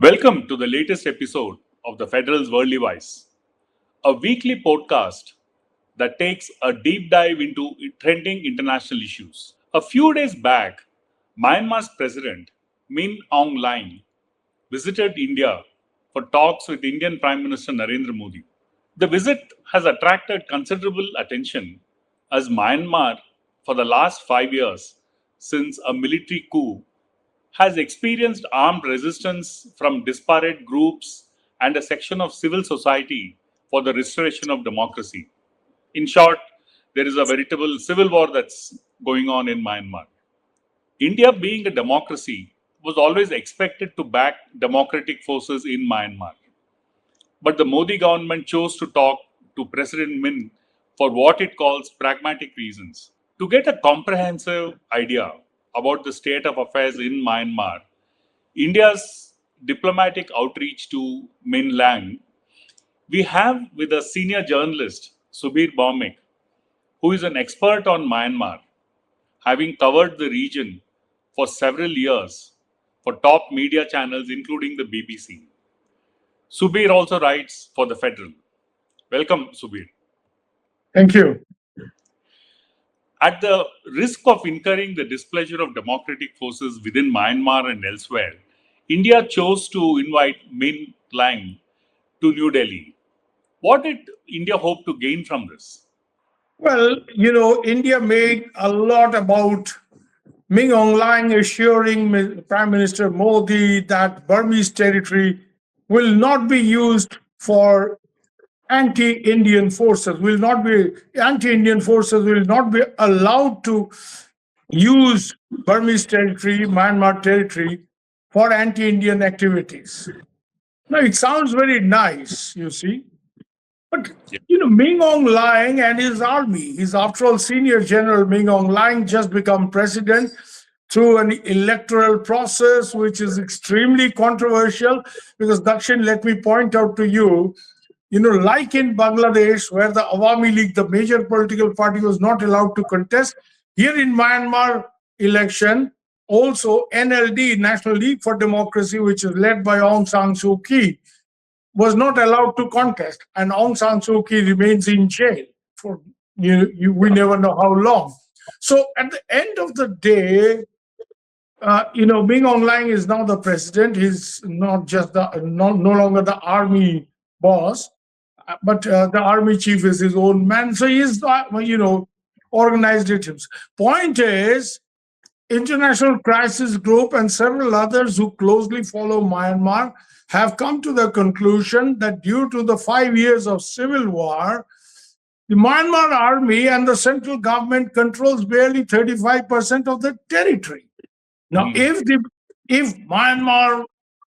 Welcome to the latest episode of the Federal's Worldly Wise, a weekly podcast that takes a deep dive into trending international issues. A few days back, Myanmar's president, Min Aung Hlaing, visited India for talks with Indian Prime Minister Narendra Modi. The visit has attracted considerable attention as Myanmar, for the last 5 years, since a military coup, has experienced armed resistance from disparate groups and a section of civil society for the restoration of democracy. In short, there is a veritable civil war that's going on in Myanmar. India, being a democracy, was always expected to back democratic forces in Myanmar. But the Modi government chose to talk to President Min for what it calls pragmatic reasons. To get a comprehensive idea about the state of affairs in Myanmar, India's diplomatic outreach to Min Aung, we have with a senior journalist, Subir Bhaumik, who is an expert on Myanmar, having covered the region for several years for top media channels, including the BBC. Subir also writes for The Federal. Welcome, Subir. Thank you. At the risk of incurring the displeasure of democratic forces within Myanmar and elsewhere, India chose to invite Min Aung to New Delhi. What did India hope to gain from this? Well, India made a lot about Min Aung Hlaing assuring Prime Minister Modi that Burmese territory will not be used for anti-Indian forces, anti-Indian forces will not be allowed to use Burmese territory, Myanmar territory, for anti-Indian activities. Now, it sounds very nice, you see. But, Min Aung Hlaing and his army, his after all senior general Min Aung Hlaing just become president through an electoral process, which is extremely controversial. Because, Dakshin, let me point out to you, like in Bangladesh, where the Awami League, the major political party, was not allowed to contest, here in Myanmar election, also NLD, National League for Democracy, which is led by Aung San Suu Kyi, was not allowed to contest. And Aung San Suu Kyi remains in jail for, we never know how long. So at the end of the day, Min Aung Hlaing is now the president. He's not just no longer the army boss, but the army chief is his own man. So he's, organized it himself. Point is, International Crisis Group and several others who closely follow Myanmar have come to the conclusion that due to the 5 years of civil war, the Myanmar army and the central government controls barely 35% of the territory. Now, if Myanmar,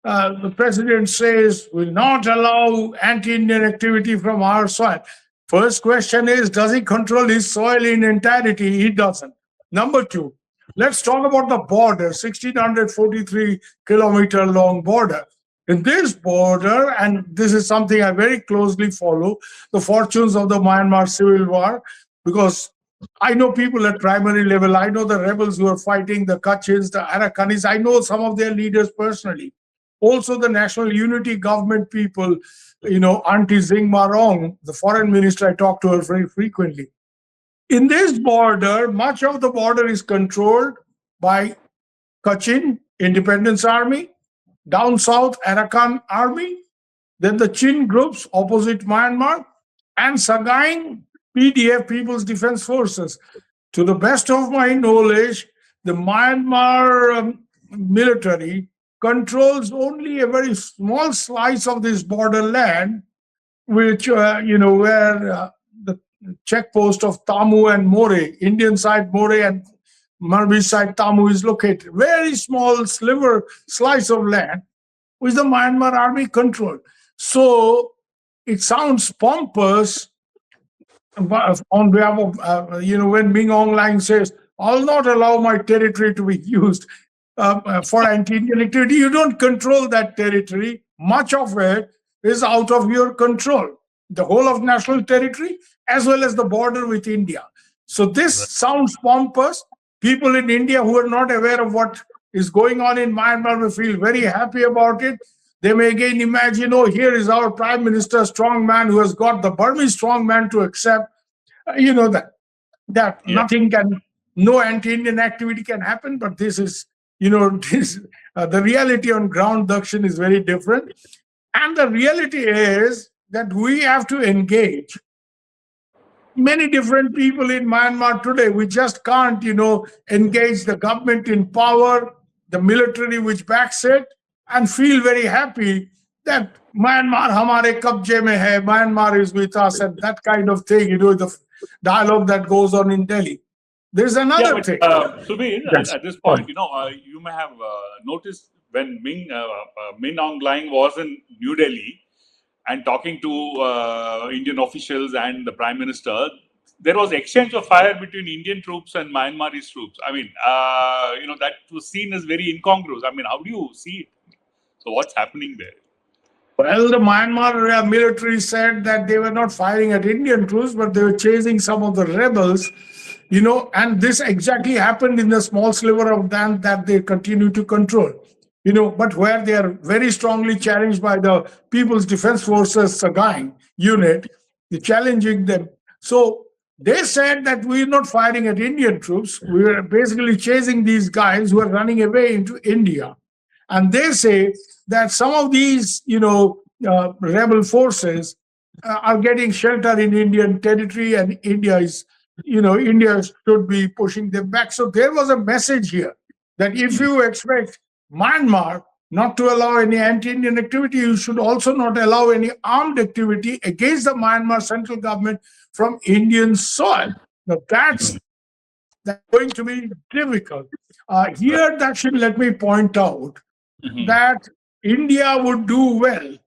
the president says, will not allow anti-Indian activity from our soil, first question is, does he control his soil in entirety? He doesn't. Number two, let's talk about the border, 1,643 kilometer long border. In this border, and this is something I very closely follow, the fortunes of the Myanmar civil war, because I know people at primary level. I know the rebels who are fighting, the Kachins, the Arakanis. I know some of their leaders personally. Also, the National Unity Government people, Auntie Zing Marong, the foreign minister, I talk to her very frequently. In this border, much of the border is controlled by Kachin Independence Army, down south Arakan Army, then the Chin groups opposite Myanmar, and Sagaing PDF, People's Defense Forces. To the best of my knowledge, the Myanmar military controls only a very small slice of this borderland, which, where the checkpost of Tamu and More, Indian side More and Malvi side Tamu is located. Very small slice of land, which the Myanmar army controlled. So it sounds pompous on behalf of, when Min Aung Hlaing says, I'll not allow my territory to be used for anti-Indian activity. You don't control that territory. Much of it is out of your control. The whole of national territory, as well as the border with India. So this sounds pompous. People in India who are not aware of what is going on in Myanmar will feel very happy about it. They may again imagine, oh, here is our prime minister, strong man, who has got the Burmese strong man to accept, that Yeah. nothing can, no anti-Indian activity can happen. But this is, this, the reality on ground, Dakshin, is very different. And the reality is that we have to engage many different people in Myanmar today. We just can't, engage the government in power, the military which backs it, and feel very happy that Myanmar hamare kabje mein hai, Myanmar is with us, and that kind of thing, the dialogue that goes on in Delhi. There's Yeah, another but thing. Subir, Yes. at this point, you may have noticed when Min Aung Hlaing was in New Delhi and talking to Indian officials and the Prime Minister, there was exchange of fire between Indian troops and Myanmarese troops. I mean, that was seen as very incongruous. I mean, how do you see it? So, what's happening there? Well, the Myanmar military said that they were not firing at Indian troops, but they were chasing some of the rebels, and this exactly happened in the small sliver of land that they continue to control, but where they are very strongly challenged by the People's Defense Forces Sagaing unit, they're challenging them. So they said that we're not firing at Indian troops, we are basically chasing these guys who are running away into India. And they say that some of these, rebel forces are getting shelter in Indian territory, and India should be pushing them back. So there was a message here that if you expect Myanmar not to allow any anti-Indian activity, you should also not allow any armed activity against the Myanmar central government from Indian soil. Now that's going to be difficult. Here, that should let me point out that India would do well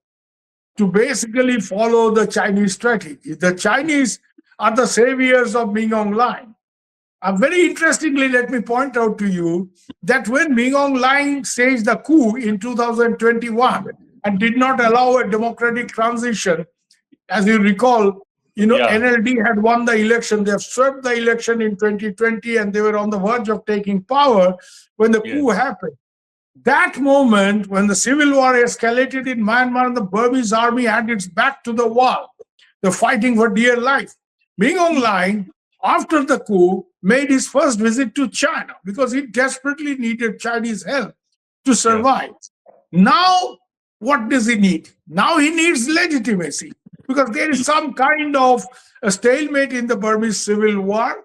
to basically follow the Chinese strategy. The Chinese are the saviors of Min Aung Hlaing. Very interestingly, let me point out to you that when Min Aung Hlaing staged the coup in 2021 and did not allow a democratic transition, as you recall, NLD had won the election. They have swept the election in 2020, and they were on the verge of taking power when the coup happened. That moment, when the civil war escalated in Myanmar and the Burmese army had its back to the wall, they're fighting for dear life. Min Aung Hlaing, after the coup, made his first visit to China because he desperately needed Chinese help to survive. Now, what does he need? Now he needs legitimacy because there is some kind of a stalemate in the Burmese civil war.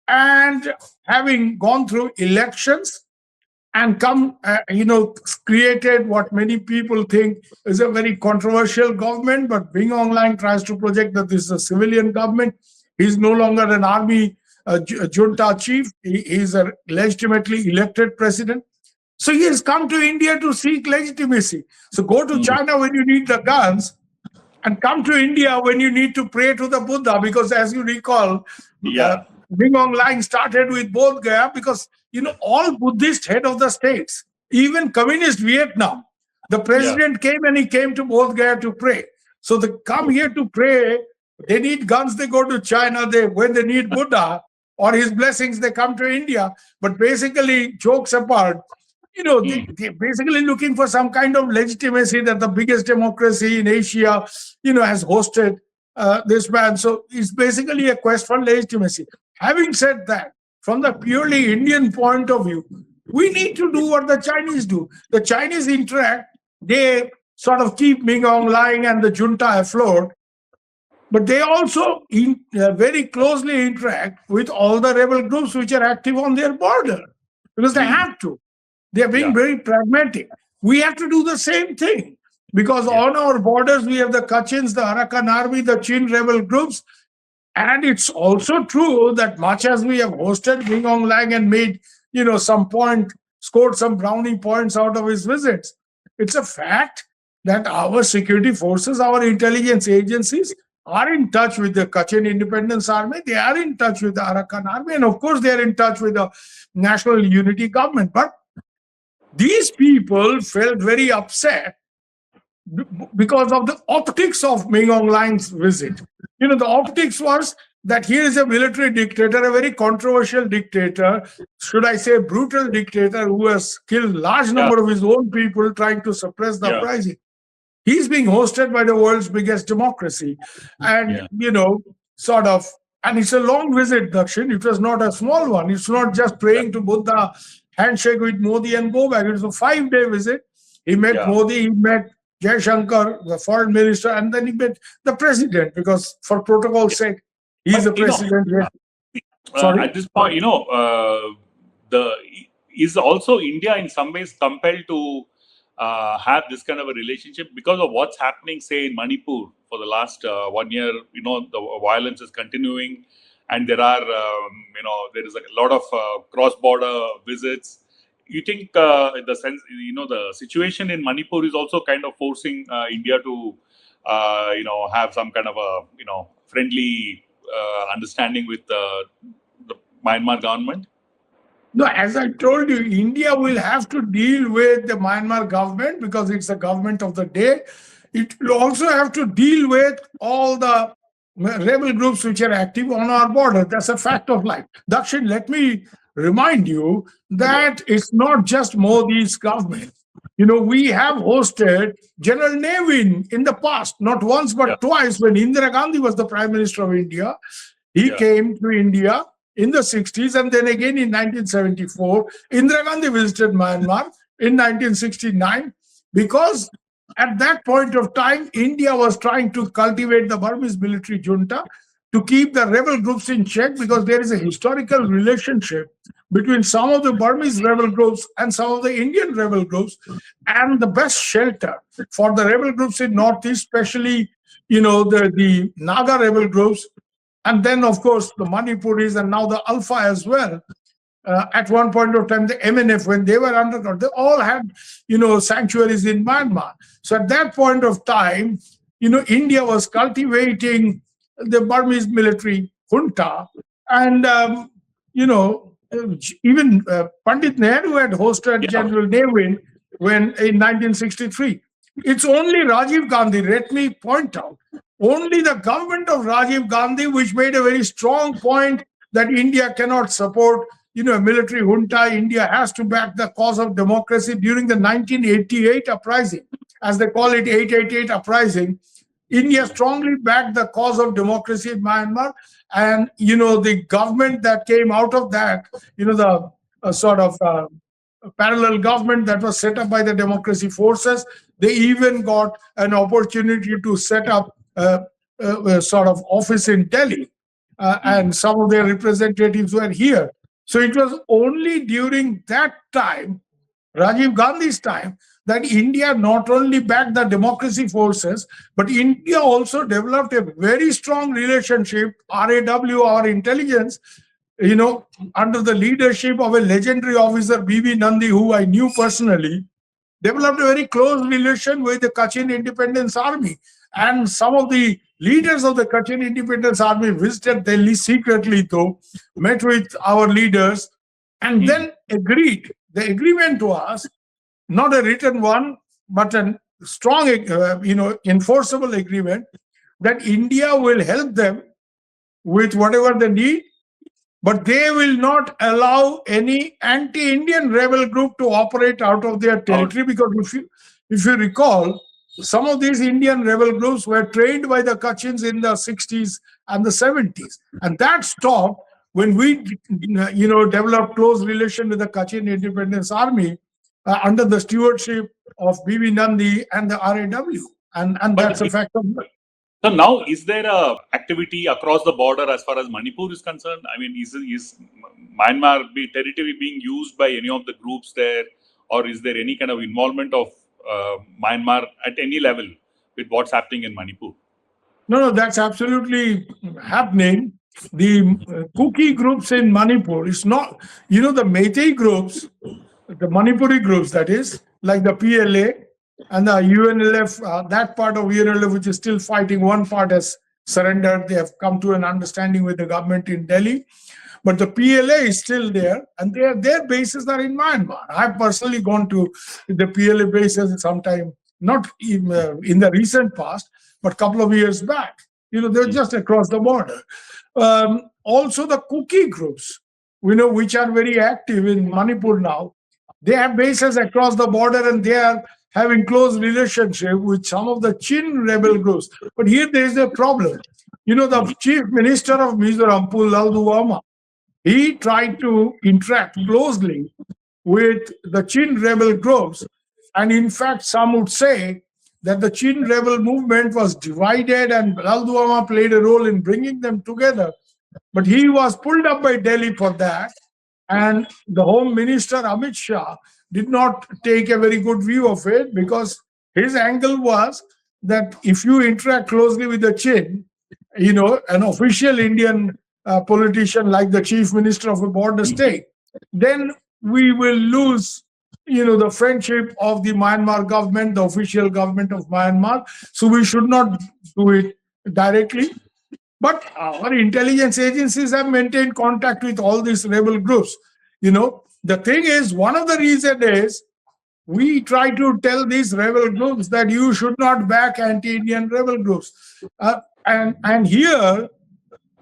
And having gone through elections and created what many people think is a very controversial government, but Min Aung Hlaing tries to project that this is a civilian government. He's no longer an army junta chief. He's a legitimately elected president. So he has come to India to seek legitimacy. So go to China when you need the guns and come to India when you need to pray to the Buddha, because as you recall, Min Aung Hlaing started with Bodh Gaya because, all Buddhist head of the states, even communist Vietnam, the president came and he came to Bodh Gaya to pray. So they come here to pray. They need guns, they go to China. When they need Buddha or his blessings, they come to India. But basically, jokes apart, they're basically looking for some kind of legitimacy that the biggest democracy in Asia, has hosted this man. So it's basically a quest for legitimacy. Having said that, from the purely Indian point of view, we need to do what the Chinese do. The Chinese interact, they sort of keep Min Aung Hlaing and the junta afloat, but they also very closely interact with all the rebel groups which are active on their border because they have to. They are being very pragmatic. We have to do the same thing because on our borders, we have the Kachins, the Arakan Army, the Chin rebel groups. And it's also true that much as we have hosted Min Aung Hlaing and made, scored some brownie points out of his visits, it's a fact that our security forces, our intelligence agencies are in touch with the Kachin Independence Army. They are in touch with the Arakan Army. And of course, they are in touch with the National Unity Government. But these people felt very upset because of the optics of Min Aung Hlaing's visit. The optics was that here is a military dictator, a very controversial dictator, should I say brutal dictator, who has killed large number of his own people trying to suppress the uprising. He's being hosted by the world's biggest democracy. And, Yeah. sort of, and it's a long visit, Dakshin. It was not a small one. It's not just Yeah. praying to Buddha, handshake with Modi and go back. It was a 5-day visit. He met Yeah. Modi, he met Shankar, the foreign minister, and then he met the president because, for protocol's sake, he's But the president. uh, Sorry? at this point, the is also India in some ways compelled to have this kind of a relationship because of what's happening, say in Manipur for the last 1 year. The violence is continuing, and there are there is a lot of cross-border visits. You think in the sense, the situation in Manipur is also kind of forcing India to have some kind of a friendly understanding with the Myanmar government? No, as I told you, India will have to deal with the Myanmar government because it's the government of the day. It will also have to deal with all the rebel groups which are active on our border. That's a fact of life. Dakshin, let me remind you Yeah, that it's not just Modi's government. We have hosted General Navin in the past, not once yeah, but twice, when Indira Gandhi was the Prime Minister of India. He yeah. came to India in the 60s, and then again in 1974. Indira Gandhi visited Myanmar in 1969 because at that point of time, India was trying to cultivate the Burmese military junta to keep the rebel groups in check because there is a historical relationship between some of the Burmese rebel groups and some of the Indian rebel groups. And the best shelter for the rebel groups in Northeast, especially the Naga rebel groups, and then, of course, the Manipuris and now the Alpha as well. At one point of time, the MNF, when they were underground, they all had, sanctuaries in Myanmar. So at that point of time, India was cultivating the Burmese military junta. And, even Pandit Nehru had hosted Yeah. General Nehru in 1963. It's only Rajiv Gandhi, let me point out, only the government of Rajiv Gandhi, which made a very strong point that India cannot support, a military junta. India has to back the cause of democracy during the 1988 uprising, as they call it, 888 uprising. India strongly backed the cause of democracy in Myanmar, and the government that came out of that, the sort of parallel government that was set up by the democracy forces. They even got an opportunity to set up a sort of office in Delhi, Mhm. and some of their representatives were here. So it was only during that time, Rajiv Gandhi's time, that India not only backed the democracy forces, but India also developed a very strong relationship, RAW, our intelligence, under the leadership of a legendary officer, B.B. Nandi, who I knew personally, developed a very close relation with the Kachin Independence Army. And some of the leaders of the Kachin Independence Army visited Delhi secretly, though, met with our leaders, and Mhm. then agreed. The agreement was not a written one, but a strong, enforceable agreement that India will help them with whatever they need, but they will not allow any anti-Indian rebel group to operate out of their Out. territory. Because if you recall, some of these Indian rebel groups were trained by the Kachins in the 60s and the 70s, and that stopped when we, developed close relation with the Kachin Independence Army under the stewardship of B.B. Nandi and the RAW, and But that's a fact of life. so now, is there a activity across the border as far as Manipur is concerned? I mean, is Myanmar territory being used by any of the groups there, or is there any kind of involvement of Myanmar at any level with what's happening in Manipur? No, that's absolutely happening. The Kuki groups in Manipur, it's not, the Meitei groups, the Manipuri groups, that is, like the PLA and the UNLF, that part of UNLF which is still fighting, one part has surrendered. They have come to an understanding with the government in Delhi. But the PLA is still there, and their bases are in Myanmar. I've personally gone to the PLA bases sometime, not in the recent past, but a couple of years back. They're Mm. just across the border. Also, the Kuki groups, which are very active in Manipur now, they have bases across the border, and they are having close relationship with some of the Chin rebel groups. But here there is a problem. The chief minister of Mizoram, Pulalduwama, he tried to interact closely with the Chin rebel groups. And in fact, some would say that the Chin rebel movement was divided and Pulalduwama played a role in bringing them together. But he was pulled up by Delhi for that. And the Home Minister Amit Shah did not take a very good view of it, because his angle was that if you interact closely with the Chin, an official Indian politician like the chief minister of a border state, then we will lose, the friendship of the Myanmar government, the official government of Myanmar. So we should not do it directly. But our intelligence agencies have maintained contact with all these rebel groups. The thing is, one of the reasons is we try to tell these rebel groups that you should not back anti-Indian rebel groups. And here,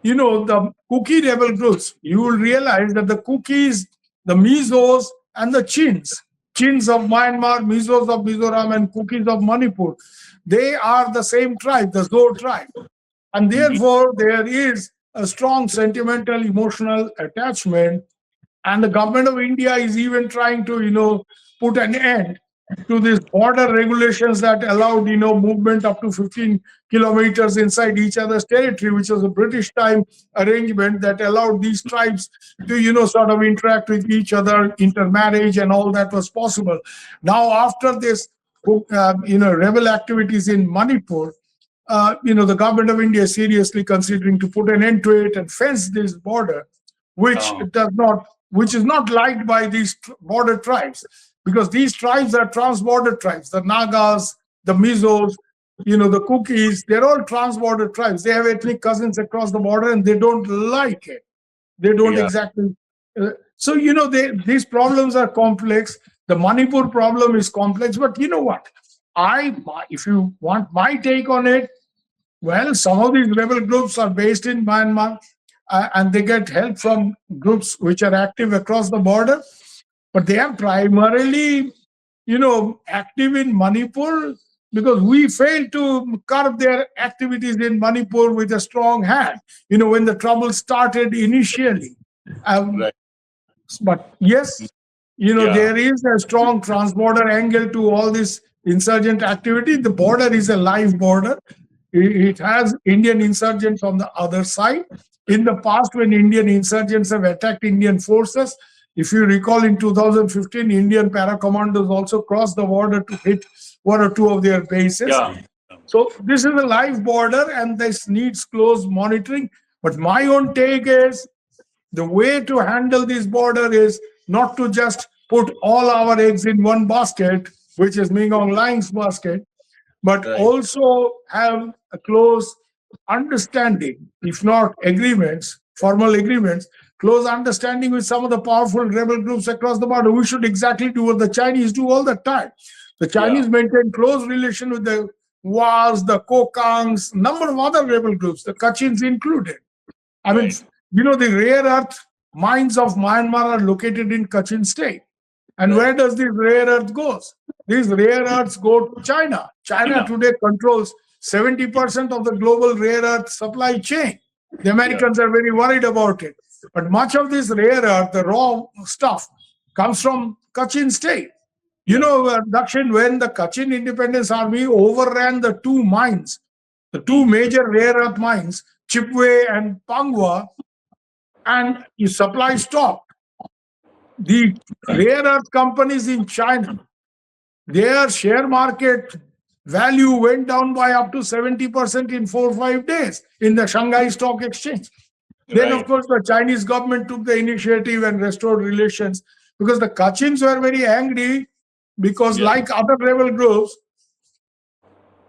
the Kuki rebel groups, you will realize that the Kukis, the Mizos, and the Chins of Myanmar, Mizos of Mizoram, and Kukis of Manipur, they are the same tribe, the Zo tribe. And therefore, there is a strong sentimental, emotional attachment. And the government of India is even trying to, put an end to these border regulations that allowed, movement up to 15 kilometers inside each other's territory, which was a British time arrangement that allowed these tribes to, sort of interact with each other, intermarriage, and all that was possible. Now, after this, rebel activities in Manipur, the government of India is seriously considering to put an end to it and fence this border, which is not liked by these border tribes, because these tribes are trans-border tribes. The Nagas, the Mizos, the Kukis, they're all trans-border tribes. They have ethnic cousins across the border, and they don't like it. They don't exactly. So, these problems are complex. The Manipur problem is complex. But you know what? If you want my take on it, well, some of these rebel groups are based in Myanmar, and they get help from groups which are active across the border. But they are primarily, active in Manipur, because we failed to curb their activities in Manipur with a strong hand, when the trouble started initially. Right. But yes, there is a strong transborder angle to all this insurgent activity. The border is a live border. It has Indian insurgents on the other side. In the past, when Indian insurgents have attacked Indian forces, if you recall, in 2015, Indian para-commandos also crossed the border to hit one or two of their bases. Yeah. So this is a live border, and this needs close monitoring. But my own take is the way to handle this border is not to just put all our eggs in one basket, which is Min Aung Hlaing's basket, but also have a close understanding, if not agreements, formal agreements, close understanding with some of the powerful rebel groups across the border. We should exactly do what the Chinese do all the time. The Chinese maintain close relation with the Wars, the Kokangs, number of other rebel groups, the Kachins included. I mean, the rare earth mines of Myanmar are located in Kachin state. And where does this rare earth goes? These rare earths go to China. China today controls 70% of the global rare earth supply chain. The Americans are very worried about it. But much of this rare earth, the raw stuff, comes from Kachin state. Dakshin, when the Kachin Independence Army overran the two mines, the two major rare earth mines, Chipwe and Pangwa, and supply stopped. The rare earth companies in China, their share market value went down by up to 70% in 4 or 5 days in the Shanghai Stock Exchange. Then, of course, the Chinese government took the initiative and restored relations, because the Kachins were very angry, because like other rebel groups,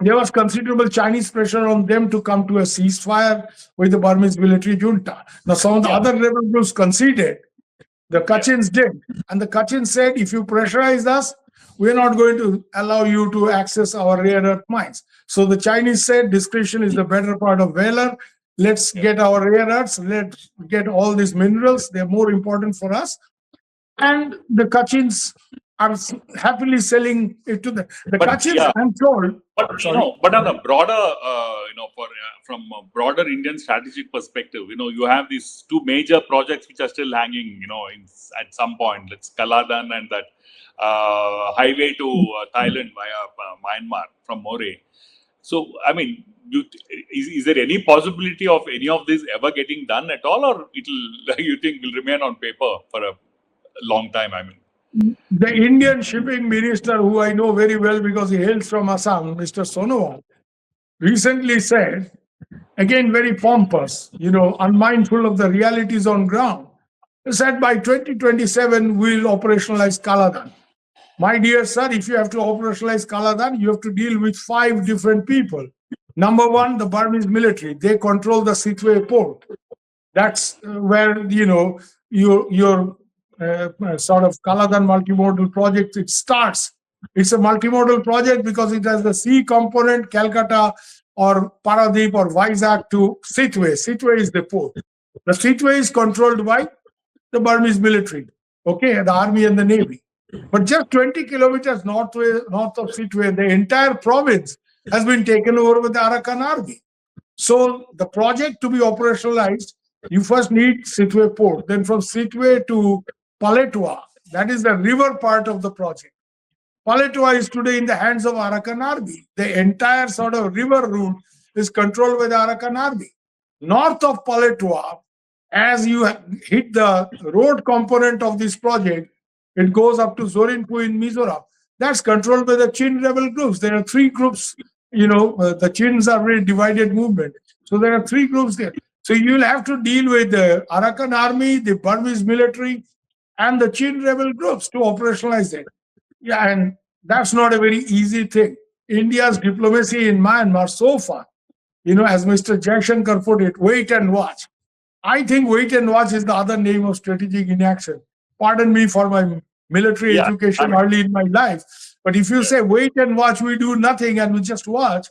there was considerable Chinese pressure on them to come to a ceasefire with the Burmese military junta. Now, some of the other rebel groups conceded. The Kachins did. And the Kachins said, if you pressurize us, we're not going to allow you to access our rare earth mines. So the Chinese said, discretion is the better part of valor. Let's get our rare earths. Let's get all these minerals. They're more important for us. And the Kachins I'm happily selling it to the But Kachins. yeah, I'm told. but Sorry. but on a broader, from a broader Indian strategic perspective, you have these two major projects which are still hanging, at some point. Let's Kaladan and that highway to Thailand via Myanmar from Moreh. So, I mean, is there any possibility of any of this ever getting done at all, or you think will remain on paper for a long time? I mean, The Indian shipping minister, who I know very well because he hails from Assam, Mr. Sonowal, recently said, again very pompous, unmindful of the realities on ground, he said by 2027 we'll operationalize Kaladan. My dear sir, if you have to operationalize Kaladan, you have to deal with 5 different people. Number one, the Burmese military. They control the Sitwe port. That's where your sort of Kaladan multimodal project it starts. It's a multimodal project because it has the sea component, Calcutta or Paradip or Vizag to Sitwe. Sitwe is the port. The Sitwe is controlled by the Burmese military, okay, the army and the navy. But just 20 kilometers north of Sitwe, the entire province has been taken over with the Arakan army. So the project to be operationalized, you first need Sitwe port. Then from Sitwe to Paletwa, that is the river part of the project. Paletwa is today in the hands of Arakan army. The entire sort of river route is controlled by the Arakan army. North of Paletwa, as you hit the road component of this project, it goes up to Zorinpu in Mizoram. That's controlled by the Chin rebel groups. There are 3 groups. The Chins are very divided movement. So there are 3 groups there. So you will have to deal with the Arakan army, the Burmese military, and the Chin rebel groups to operationalize it. Yeah, and that's not a very easy thing. India's diplomacy in Myanmar so far, as Mr. Jaishankar put it, wait and watch. I think wait and watch is the other name of strategic inaction. Pardon me for my military yeah, education early in my life. But if you say wait and watch, we do nothing and we just watch,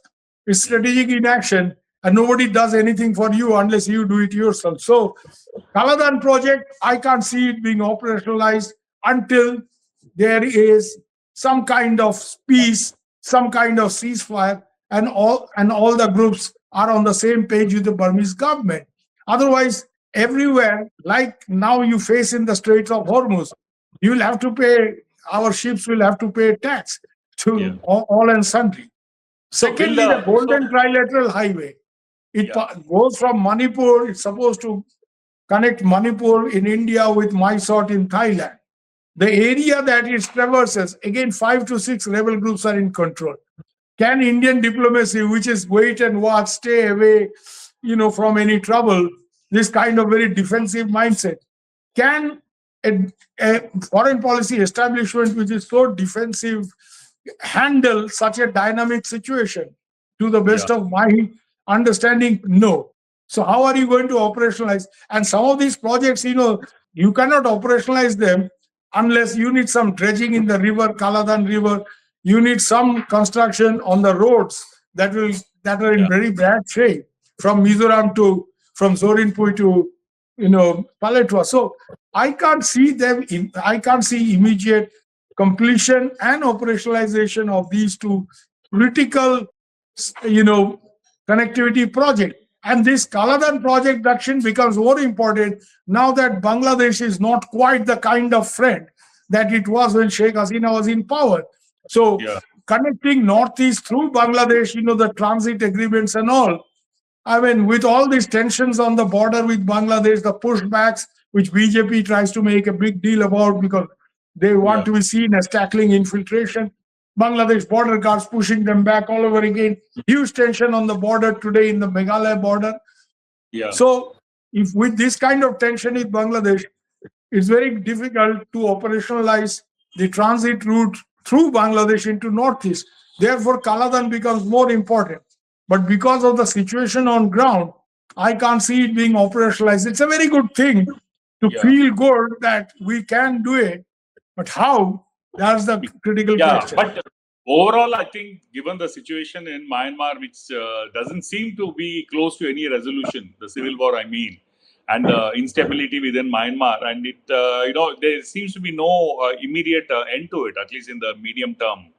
it's strategic inaction and nobody does anything for you unless you do it yourself. So, Kaladan project, I can't see it being operationalized until there is some kind of peace, some kind of ceasefire, and all the groups are on the same page with the Burmese government. Otherwise, everywhere, like now you face in the Straits of Hormuz, you will have to pay, our ships will have to pay tax to all and sundry. Secondly, the Golden Trilateral Highway. It goes from Manipur, it's supposed to connect Manipur in India with Mysore in Thailand. The area that it traverses, again, 5 to 6 rebel groups are in control. Can Indian diplomacy, which is wait and watch, stay away, from any trouble, this kind of very defensive mindset, can a foreign policy establishment which is so defensive handle such a dynamic situation? To the best of my understanding, no. So how are you going to operationalize? And some of these projects, you cannot operationalize them unless you need some dredging in the river, Kaladan River. You need some construction on the roads that are in very bad shape from Mizoram from Zorinpui to Paletwa. So I can't see immediate completion and operationalization of these 2 critical connectivity project. And this Kaladan project, Dakshin, becomes more important now that Bangladesh is not quite the kind of friend that it was when Sheikh Hasina was in power. So connecting Northeast through Bangladesh, the transit agreements and all, I mean, with all these tensions on the border with Bangladesh, the pushbacks, which BJP tries to make a big deal about because they want to be seen as tackling infiltration. Bangladesh border guards pushing them back all over again. Huge tension on the border today in the Meghalaya border. So, if with this kind of tension with Bangladesh, it's very difficult to operationalize the transit route through Bangladesh into Northeast. Therefore, Kaladan becomes more important. But because of the situation on ground, I can't see it being operationalized. It's a very good thing to feel good that we can do it. But how? That's the critical question. But overall, I think, given the situation in Myanmar, which doesn't seem to be close to any resolution, the civil war, I mean, and the instability within Myanmar, and it there seems to be no immediate end to it, at least in the medium term.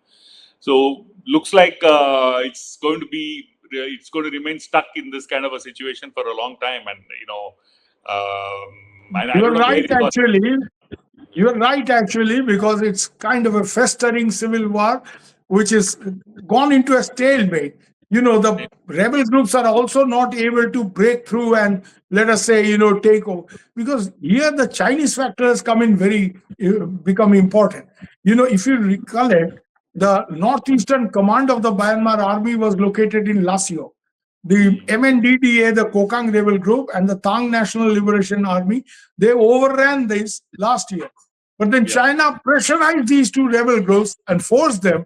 So looks like it's going to remain stuck in this kind of a situation for a long time, and and I You don't are know where right, it's going. actually. You are right, actually, because it's kind of a festering civil war, which is gone into a stalemate. The rebel groups are also not able to break through and, let us say, take over. Because here the Chinese factor has come in become important. If you recollect, the northeastern command of the Myanmar army was located in Lasio. The MNDDA, the Kokang rebel group, and the Tang National Liberation Army, they overran this last year. But then Yeah. China pressurized these two rebel groups and forced them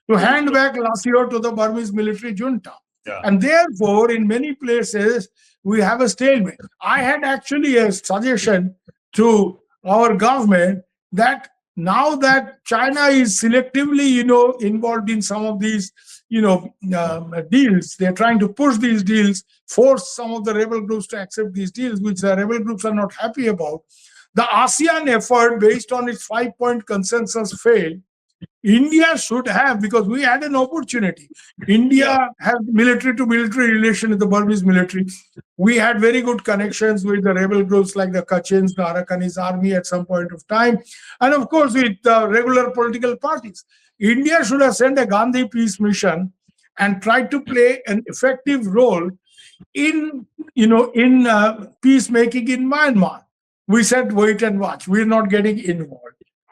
to hand back Lasio to the Burmese military junta. Yeah. And therefore, in many places, we have a stalemate. I had actually a suggestion to our government that now that China is selectively, involved in some of these, deals, they're trying to push these deals, force some of the rebel groups to accept these deals, which the rebel groups are not happy about. The ASEAN effort, based on its 5-point consensus, failed. India should have, because we had an opportunity. India has military to military relation with the Burmese military. We had very good connections with the rebel groups like the Kachins, the Arakanese army at some point of time, and of course with the regular political parties. India should have sent a Gandhi peace mission and tried to play an effective role in peacemaking in Myanmar. We said wait and watch. We're not getting involved.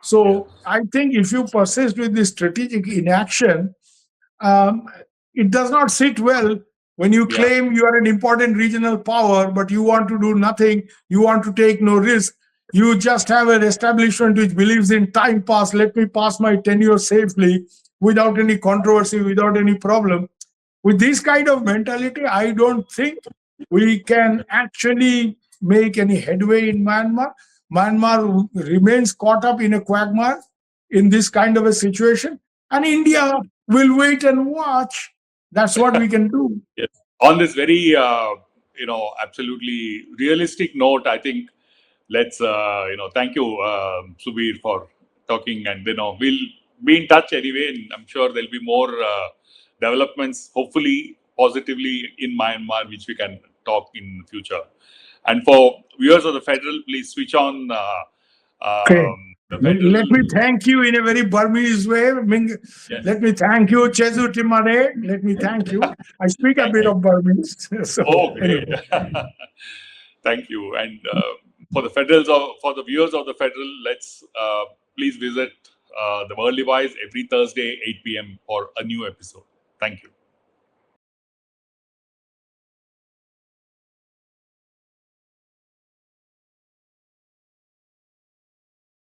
So I think if you persist with this strategic inaction, um, it does not sit well when you claim you are an important regional power, but you want to do nothing. You want to take no risk. You just have an establishment which believes in time pass. Let me pass my tenure safely without any controversy, without any problem. With this kind of mentality, I don't think we can actually make any headway in Myanmar. Myanmar remains caught up in a quagmire in this kind of a situation, and India will wait and watch. That's what we can do. Yes. On this very, absolutely realistic note, I think let's, thank you, Subir, for talking, and we'll be in touch anyway, and I'm sure there'll be more developments, hopefully positively in Myanmar, which we can talk in future. And for viewers of the Federal, please switch on Okay. the Federal. Let me thank you in a very Burmese way. Yes. Let me thank you, Chezu Timare. Let me thank you. I speak a bit of Burmese. So, great. anyway. Thank you. And for the viewers of the Federal, let's please visit the Worldly Wise every Thursday, 8 p.m. for a new episode. Thank you.